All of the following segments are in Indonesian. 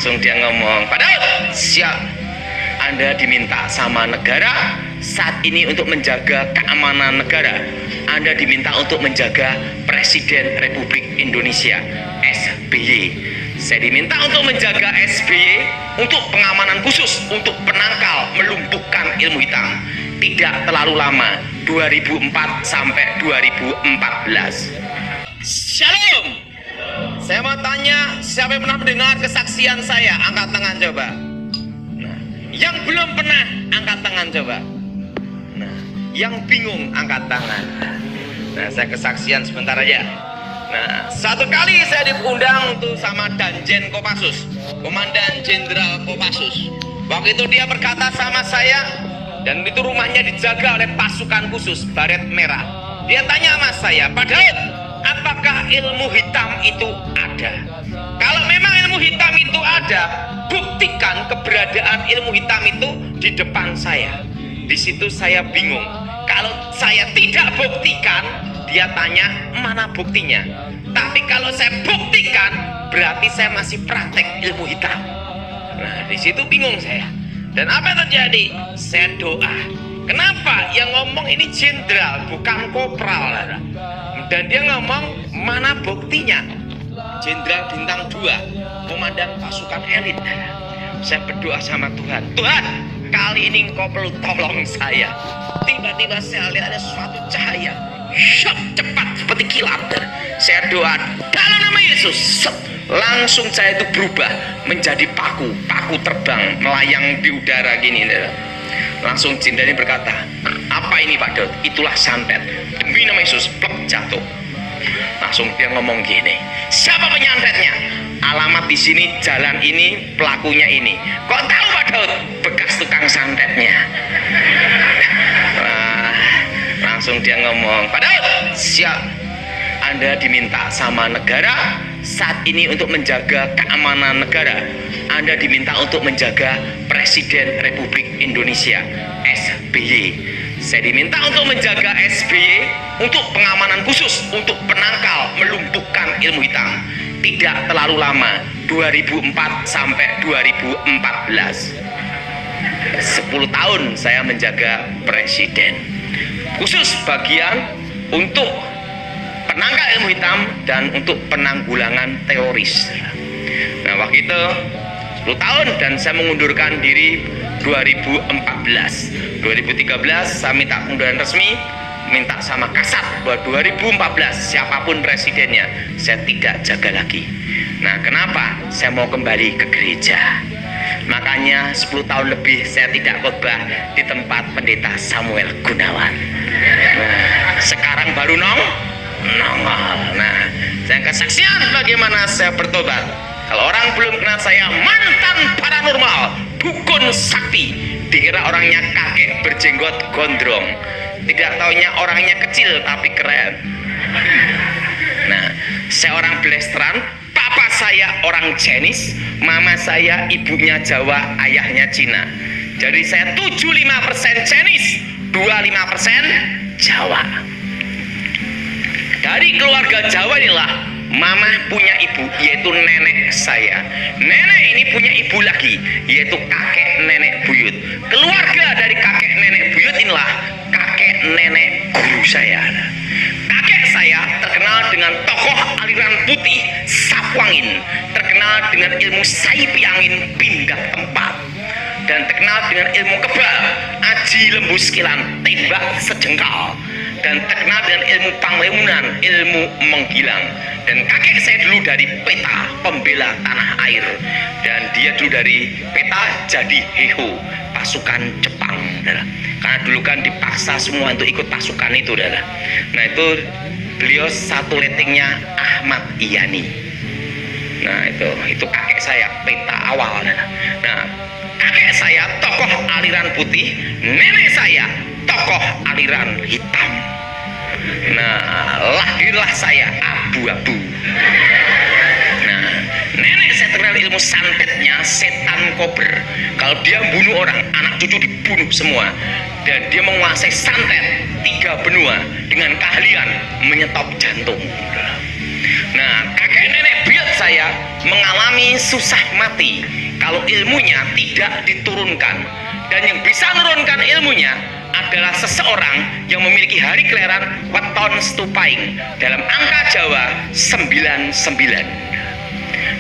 Langsung dia ngomong, padahal siap. Anda diminta sama negara saat ini untuk menjaga keamanan negara. Anda diminta untuk menjaga Presiden Republik Indonesia SBY. Saya diminta untuk menjaga SBY untuk pengamanan khusus, untuk penangkal melumpuhkan ilmu hitam. Tidak terlalu lama, 2004 sampai 2014. Shalom. Saya mau tanya, siapa yang pernah mendengar kesaksian saya? Angkat tangan coba. Nah, yang belum pernah, angkat tangan coba. Nah, yang bingung, angkat tangan. Nah, saya kesaksian sebentar aja. Nah, satu kali saya diundang untuk sama Danjen Kopassus, Komandan Jenderal Kopassus. Waktu itu dia berkata sama saya, dan itu rumahnya dijaga oleh pasukan khusus baret merah. Dia tanya sama saya, padahal apakah ilmu hitam itu ada? Kalau memang ilmu hitam itu ada, buktikan keberadaan ilmu hitam itu di depan saya. Di situ saya bingung. Kalau saya tidak buktikan, dia tanya mana buktinya. Tapi kalau saya buktikan, berarti saya masih praktek ilmu hitam. Nah, di situ bingung saya. Dan apa yang terjadi? Saya doa. Kenapa? Yang ngomong ini jenderal, bukan kopral. Dan dia ngomong, mana buktinya? Jenderal bintang 2, komandan pasukan elit. Saya berdoa sama Tuhan, Tuhan, kali ini engkau perlu tolong saya. Tiba-tiba saya lihat ada suatu cahaya, syok, cepat seperti kilat. Saya doa dalam nama Yesus, langsung saya itu berubah menjadi paku terbang melayang di udara gini. Langsung jin ini berkata, apa ini Pak Daud? Itulah santet, demi nama Yesus, plek, jatuh. Langsung dia ngomong gini, siapa penyantetnya? Alamat di sini, jalan ini, pelakunya ini. Kok tahu Pak Daud? Bekas tukang santetnya. Nah, langsung dia ngomong, Pak Daud, siap. Anda diminta sama negara saat ini untuk menjaga keamanan negara. Anda diminta untuk menjaga Presiden Republik Indonesia SBY. Saya diminta untuk menjaga SBY untuk pengamanan khusus, untuk penangkal melumpuhkan ilmu hitam. Tidak terlalu lama, 2004 sampai 2014. 10 tahun saya menjaga presiden. Khusus bagian untuk penangkal ilmu hitam dan untuk penanggulangan teroris. Nah, waktu itu 10 tahun dan saya mengundurkan diri 2014. 2013 saya minta pengunduran resmi, minta sama Kasat bahwa 2014 siapapun presidennya saya tidak jaga lagi. Nah, kenapa? Saya mau kembali ke gereja. Makanya 10 tahun lebih saya tidak khotbah di tempat pendeta Samuel Gunawan. Nah, sekarang baru nongol. Nah, saya kesaksian bagaimana saya bertobat. Kalau orang belum kenal saya, mantan paranormal, dukun sakti, dikira orangnya kakek berjenggot gondrong, tidak taunya orangnya kecil tapi keren. Nah, saya orang Blasteran, papa saya orang Chinese, mama saya ibunya Jawa, ayahnya Cina. Jadi saya 75% Chinese, 25% Jawa. Dari keluarga Jawa inilah mama punya ibu, yaitu nenek saya. Nenek ini punya ibu lagi, yaitu kakek nenek buyut. Keluarga dari kakek nenek buyut inilah kakek nenek guru saya. Kakek saya terkenal dengan tokoh aliran putih Sapuangin, terkenal dengan ilmu saipi angin pindah tempat, dan terkenal dengan ilmu kebal, aji lembu sekilan, tembak sejengkal, dan terkenal dengan ilmu panglemunan, ilmu menghilang. Dan kakek saya dulu dari peta pembela tanah air, dan dia dulu dari peta jadi Heho, pasukan Jepang. Karena dulu kan dipaksa semua untuk ikut pasukan itu. Nah, itu beliau satu letingnya Ahmad Iyani. Nah, itu kakek saya peta awal. Nah, kakek saya tokoh aliran putih, nenek saya tokoh aliran hitam. Nah, lahirlah saya abu-abu. Nah, nenek saya terkenal ilmu santetnya setan kober. Kalau dia bunuh orang, anak cucu dibunuh semua. Dan dia menguasai santet 3 benua dengan keahlian menyetop jantung. Nah, kakek nenek buyut saya mengalami susah mati kalau ilmunya tidak diturunkan. Dan yang bisa menurunkan ilmunya adalah seseorang yang memiliki hari kelahiran weton stupaing dalam angka Jawa 99.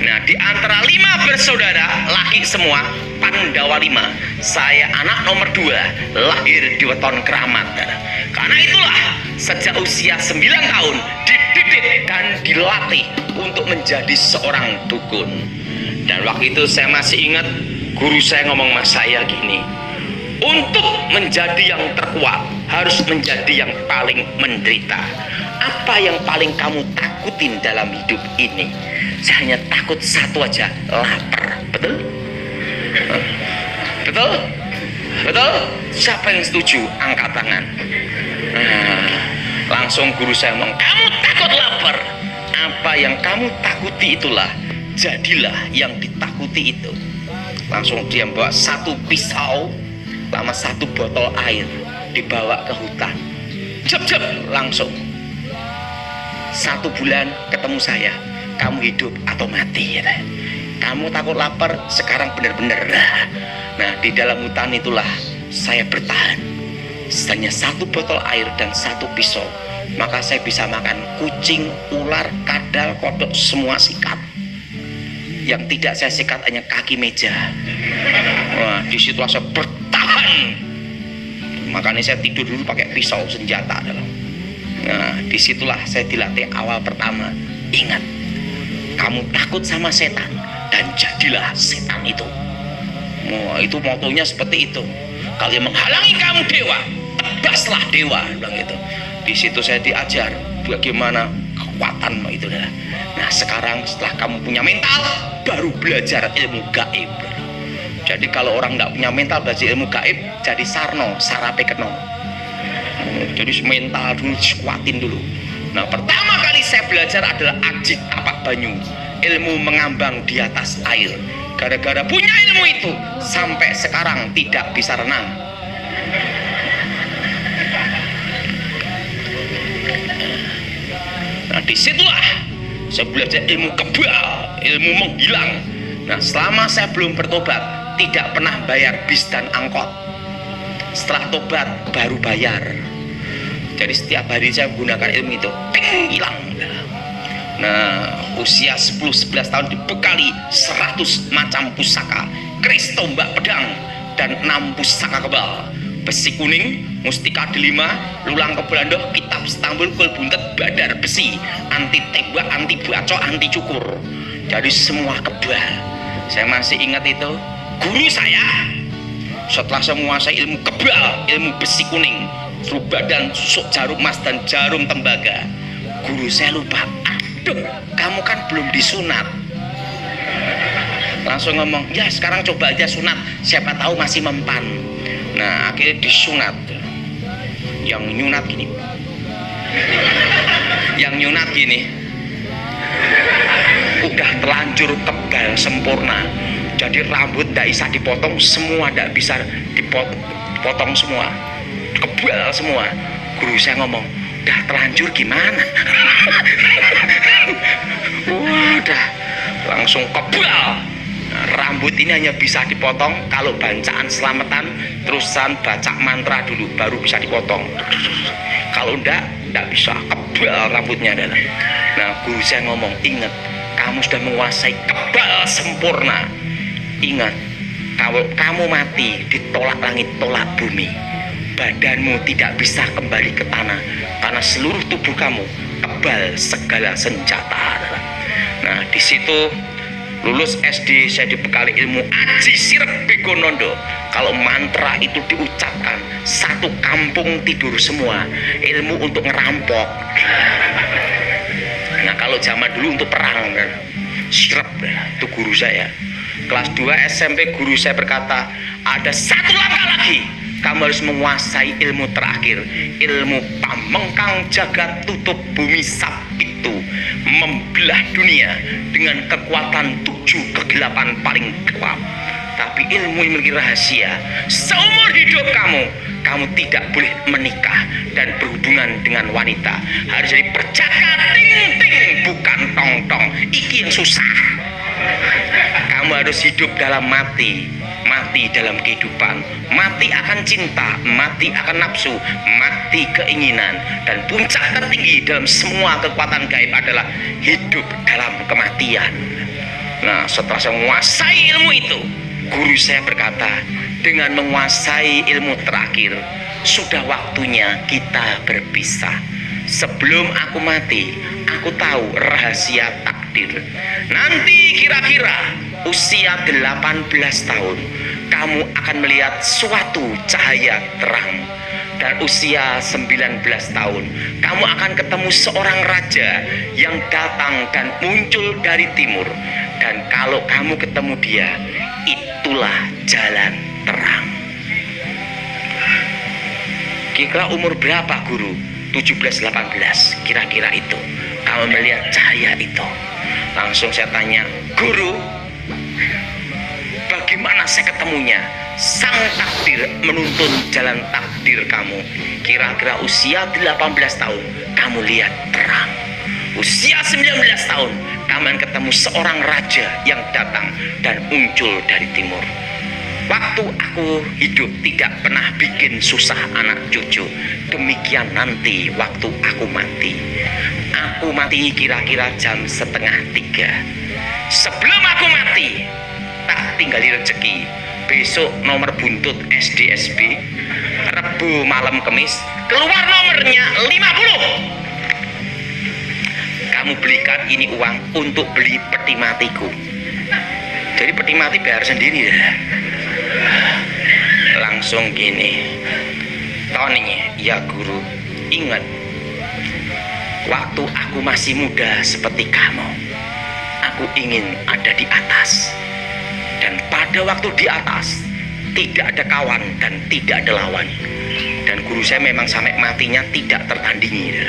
Nah, di antara 5 bersaudara laki semua, Pandawa 5, saya anak nomor 2, lahir di weton Keramat. Karena itulah sejak usia 9 tahun dididik dan dilatih untuk menjadi seorang dukun. Dan waktu itu saya masih ingat guru saya ngomong sama saya gini, untuk menjadi yang terkuat harus menjadi yang paling menderita. Apa yang paling kamu takutin dalam hidup ini? Saya hanya takut satu aja, lapar. Betul? Betul? Betul? Siapa yang setuju? Angkat tangan. Langsung guru saya ngomong, kamu takut lapar. Apa yang kamu takuti itulah, jadilah yang ditakuti itu. Langsung dia bawa 1 pisau sama 1 botol air, dibawa ke hutan. Jep, langsung. 1 bulan ketemu saya, kamu hidup atau mati ya. Kamu takut lapar, sekarang benar-benar. Nah, di dalam hutan itulah saya bertahan. Hanya 1 botol air dan 1 pisau, maka saya bisa makan kucing, ular, kadal, kodok, semua sikat. Yang tidak saya sikat hanya kaki meja. Wah, di situ saya bertahan. Makanya saya tidur dulu pakai pisau senjata dalam. Nah, disitulah saya dilatih awal pertama. Ingat, kamu takut sama setan dan jadilah setan itu. Wah, itu motonya seperti itu. Kalau yang menghalangi kamu dewa, tebaslah dewa, bilang gitu. Di situ saya diajar bagaimana kekuatan itu. Nah, sekarang setelah kamu punya mental, baru belajar ilmu gaib. Jadi kalau orang nggak punya mental belajar ilmu gaib, jadi sarno, sarape keno. Jadi mental dulu dikuatin dulu. Nah, pertama kali saya belajar adalah ajit tapak banyu, ilmu mengambang di atas air. Gara-gara punya ilmu itu, sampai sekarang tidak bisa renang. Nah, disitulah saya belajar ilmu kebal, ilmu menghilang. Nah, selama saya belum bertobat, tidak pernah bayar bis dan angkot. Setelah tobat baru bayar. Jadi setiap hari saya menggunakan ilmu itu, ting, hilang. Nah, usia 10-11 tahun dibekali 100 macam pusaka, keris, tombak, pedang, dan 6 pusaka kebal. Besi kuning, mustika delima, lulang kebelando, kitab Stambul, kul buntet, badar besi, anti tembak, anti bacok, anti cukur. Jadi semua kebal. Saya masih ingat itu, guru saya setelah saya menguasai ilmu kebal, ilmu besi kuning, rubah dan susuk jarum emas dan jarum tembaga, guru saya lupa, aduh, kamu kan belum disunat. Langsung ngomong, ya sekarang coba aja sunat, siapa tahu masih mempan. Nah, akhirnya disunat. Yang nyunat gini, yang nyunat gini, udah terlanjur kebal sempurna. Jadi rambut tidak bisa dipotong, semua tidak bisa dipotong semua, kebal semua. Guru saya ngomong, udah terlanjur gimana? Udah langsung kebal. Nah, rambut ini hanya bisa dipotong kalau bacaan selamatan, terusan baca mantra dulu baru bisa dipotong. Kalau enggak bisa, kebal rambutnya adalah. Nah, guru saya ngomong, ingat, kamu sudah menguasai kebal sempurna. Ingat, kalau kamu mati ditolak langit tolak bumi, badanmu tidak bisa kembali ke tanah karena seluruh tubuh kamu kebal segala senjata. Nah, di situ lulus SD saya dibekali ilmu aji sirep begonondo. Kalau mantra itu diucapkan, satu kampung tidur semua. Ilmu untuk ngerampok. Nah, kalau zaman dulu untuk perang, sirep itu guru saya. Kelas 2 SMP guru saya berkata, ada satu langkah lagi, kamu harus menguasai ilmu terakhir, ilmu pamengkang jagat tutup bumi Sapitu, membelah dunia dengan kekuatan 7 kegelapan paling gelap. Tapi ilmu yang memiliki rahasia, seumur hidup kamu tidak boleh menikah dan berhubungan dengan wanita. Harus jadi perjaka ting-ting, bukan tong-tong. Iki yang susah. Kamu harus hidup dalam mati, mati dalam kehidupan, mati akan cinta, mati akan nafsu, mati keinginan, dan puncak tertinggi dalam semua kekuatan gaib adalah hidup dalam kematian. Nah, setelah saya menguasai ilmu itu, guru saya berkata, dengan menguasai ilmu terakhir, sudah waktunya kita berpisah. Sebelum aku mati, aku tahu rahasia takdir. Nanti kira-kira usia 18 tahun, kamu akan melihat suatu cahaya terang. Dan usia 19 tahun, kamu akan ketemu seorang raja yang datang dan muncul dari timur. Dan kalau kamu ketemu dia, itulah jalan terang. Kira-kira umur berapa guru? 17-18, kira-kira itu. Kamu melihat cahaya itu. Langsung saya tanya, guru, bagaimana saya ketemunya? Sang takdir menuntun jalan takdir kamu. Kira-kira usia 18 tahun, kamu lihat terang. Usia 19 tahun, kamu akan ketemu seorang raja yang datang dan muncul dari timur. Waktu aku hidup tidak pernah bikin susah anak cucu. Demikian nanti waktu aku mati. Aku mati kira-kira jam 2:30. Sebelum aku mati, tak tinggali rezeki. Besok nomor buntut SDSB, Rebu malam Kemis, keluar nomornya 50. Kamu belikan ini uang untuk beli peti matiku. Jadi peti mati bayar sendiri ya. Langsung gini, Tony, ya guru, ingat, waktu aku masih muda seperti kamu, aku ingin ada di atas. Dan pada waktu di atas, tidak ada kawan dan tidak ada lawan. Dan guru saya memang sampai matinya tidak tertandingi.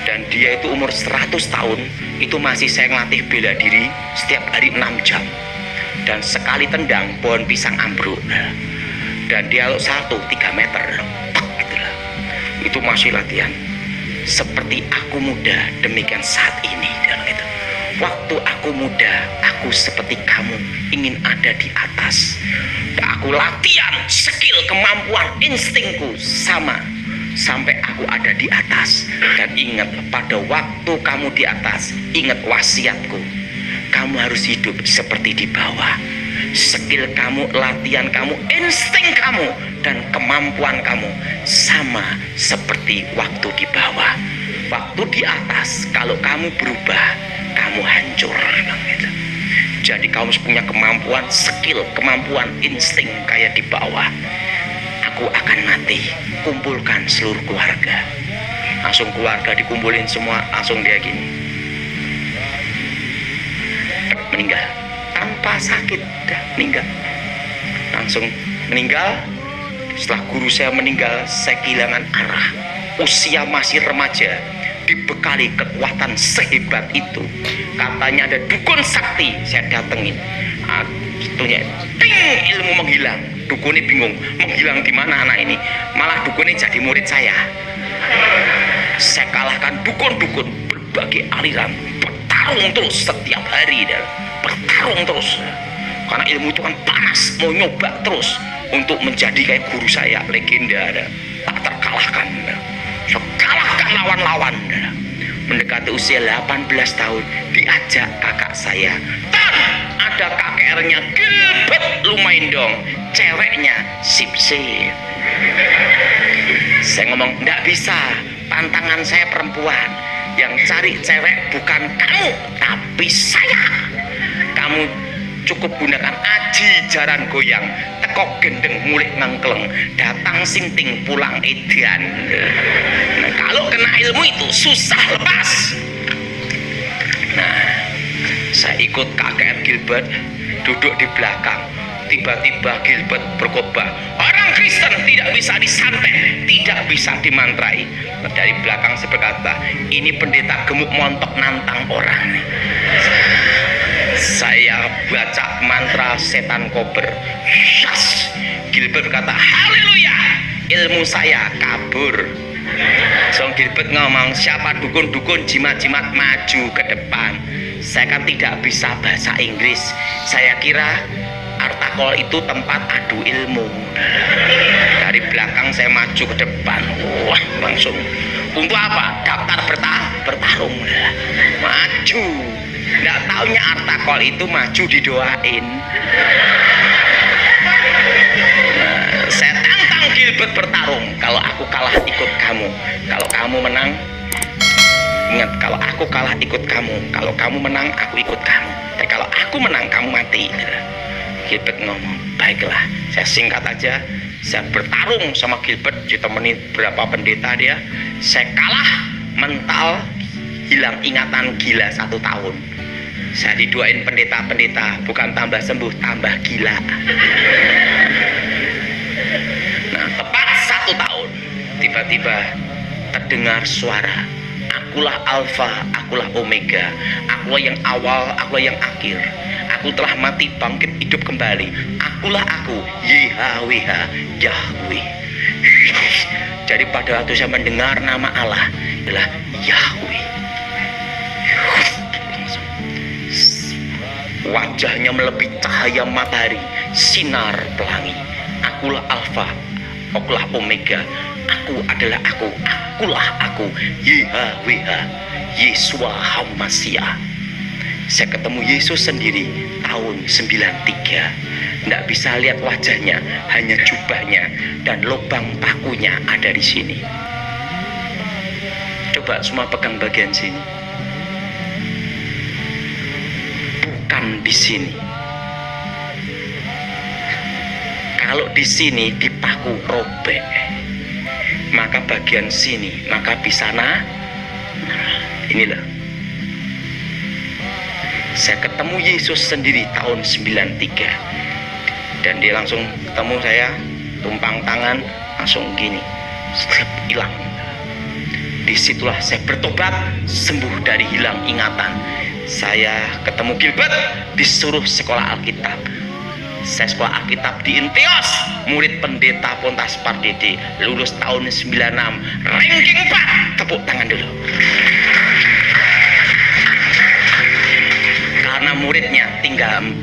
Dan dia itu umur 100 tahun, itu masih saya ngelatih bela diri setiap hari 6 jam. Dan sekali tendang, pohon pisang ambruk. Dan dia 3 meter. Gitulah. Itu masih latihan. Seperti aku muda, demikian saat ini. Gitu. Waktu aku muda, aku seperti kamu, ingin ada di atas. Dan aku latihan, skill, kemampuan, instingku sama. Sampai aku ada di atas. Dan ingat, pada waktu kamu di atas, ingat wasiatku. Kamu harus hidup seperti di bawah. Skill kamu, latihan kamu, insting kamu, dan kemampuan kamu sama seperti waktu di bawah. Waktu di atas, kalau kamu berubah, kamu hancur. Gitu. Jadi kamu punya kemampuan, skill, kemampuan, insting kayak di bawah. Aku akan mati. Kumpulkan seluruh keluarga. Langsung keluarga dikumpulin semua, langsung dia gini. Meninggal tanpa sakit, dah meninggal, langsung meninggal. Setelah guru saya meninggal, saya kehilangan arah. Usia masih remaja, dibekali kekuatan sehebat itu. Katanya ada dukun sakti, saya datengin. Itunya, ting, ilmu menghilang. Dukunnya bingung, menghilang di mana anak ini? Malah dukunnya jadi murid saya. Saya kalahkan dukun-dukun berbagai aliran. Bertarung terus setiap hari, bertarung terus, karena ilmu itu kan panas, mau nyoba terus untuk menjadi kayak guru saya, legenda, tak terkalahkan. Saya kalahkan lawan-lawan. Mendekati usia 18 tahun, diajak kakak saya, Tan, ada KKR-nya Gilbert, lumayan dong, ceweknya sip-sip. Saya ngomong, nggak bisa, tantangan saya perempuan, yang cari cewek bukan kamu tapi saya. Kamu cukup gunakan aji jaran goyang, teko gendeng mulih ngengkleng, datang sinting pulang edan. Nah, kalau kena ilmu itu susah lepas. Nah, saya ikut KKR Gilbert, duduk di belakang. Tiba-tiba Gilbert berkhotbah, orang Kristen tidak bisa disantet, tidak bisa dimantrai. Dari belakang saya berkata, ini pendeta gemuk montok nantang orang. Saya baca mantra setan kober. Yes. Gilbert berkata, haleluya, ilmu saya kabur. Song Gilbert ngomong, siapa dukun-dukun jimat-jimat maju ke depan. Saya kan tidak bisa bahasa Inggris. Saya kira Artakol itu tempat adu ilmu. Dari belakang saya maju ke depan. Wah, langsung. Untuk apa? Daftar bertarung. Maju. Nggak taunya Artakol itu maju didoain. Saya tantang Gilbert bertarung. Kalau aku kalah ikut kamu. Kalau kamu menang, ingat, kalau aku kalah ikut kamu. Kalau kamu menang, aku ikut kamu. Tapi kalau aku menang, kamu mati. Gilbert ngomong, baiklah. Saya singkat aja. Saya bertarung sama Gilbert, ditemani berapa pendeta dia. Saya kalah mental, hilang ingatan, gila 1 tahun. Saya didoain pendeta-pendeta, bukan tambah sembuh, tambah gila. Nah, tepat 1 tahun, tiba-tiba terdengar suara, akulah Alfa, akulah Omega, akulah yang awal, akulah yang akhir. Aku telah mati bangkit hidup kembali. Akulah aku, YHWH, Yahweh. Jadi pada waktu saya mendengar nama Allah adalah Yahweh, wajahnya melebihi cahaya matahari, sinar pelangi. Akulah Alfa, akulah Omega, aku adalah aku, akulah aku, YHWH, Yesua HaMasiah. Saya ketemu Yesus sendiri tahun 93. Nggak bisa lihat wajahnya, hanya jubahnya dan lubang pakunya ada di sini. Coba semua pegang bagian sini. Bukan di sini. Kalau di sini dipaku robek, maka bagian sini, maka di sana, inilah. Saya ketemu Yesus sendiri tahun 93. Dan dia langsung ketemu saya, tumpang tangan, langsung gini, hilang. Disitulah saya bertobat, sembuh dari hilang ingatan. Saya ketemu Gilbert, disuruh sekolah Alkitab. Saya sekolah Alkitab di Inteos, murid pendeta Pontas Pardede, lulus tahun 96, ranking 4. Tepuk tangan dulu. Karena muridnya tinggal 4.